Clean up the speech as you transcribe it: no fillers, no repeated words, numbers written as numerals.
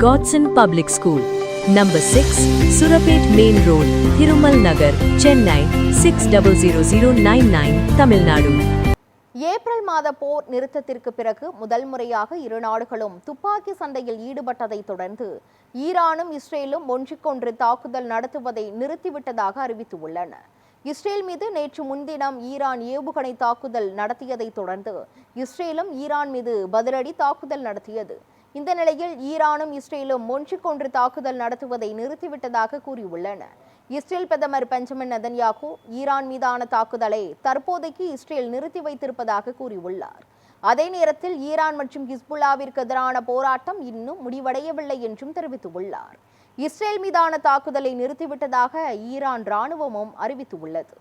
Godson Public School, Number 6, Surapet Main Road, Thirumal Nagar, Chennai 600099, Tamil Nadu. April மாத போர் நிறுத்தத்திற்கு பிறகு முதல் முறையாக இரு நாடுகளும் துப்பாக்கி சண்டையில் ஈடுபட்டதை தொடர்ந்து ஈரானும் இஸ்ரேலும் ஒன்றுக்கொன்று தாக்குதல் நடத்துவதை நிறுத்திவிட்டதாக அறிவித்துள்ளன. இஸ்ரேல் மீது நேற்று முன்தினம் ஈரான் ஏவுகணை தாக்குதல் நடத்தியதை தொடர்ந்து இஸ்ரேலும் ஈரான் மீது பதிலடி தாக்குதல் நடத்தியது. இந்த நிலையில் ஈரானும் இஸ்ரேலும் ஒன்றுக்கொன்று தாக்குதல் நடத்துவதை நிறுத்திவிட்டதாக கூறியுள்ளன. இஸ்ரேல் பிரதமர் பெஞ்சமின் நெதன்யாகு ஈரான் மீதான தாக்குதலை தற்போதைக்கு இஸ்ரேல் நிறுத்தி வைத்திருப்பதாக கூறியுள்ளார். அதே நேரத்தில் ஈரான் மற்றும் ஹிஸ்புல்லாவிற்கு எதிரான போராட்டம் இன்னும் முடிவடையவில்லை என்றும் தெரிவித்துள்ளார். இஸ்ரேல் மீதான தாக்குதலை நிறுத்திவிட்டதாக ஈரான் இராணுவமும் அறிவித்துள்ளது.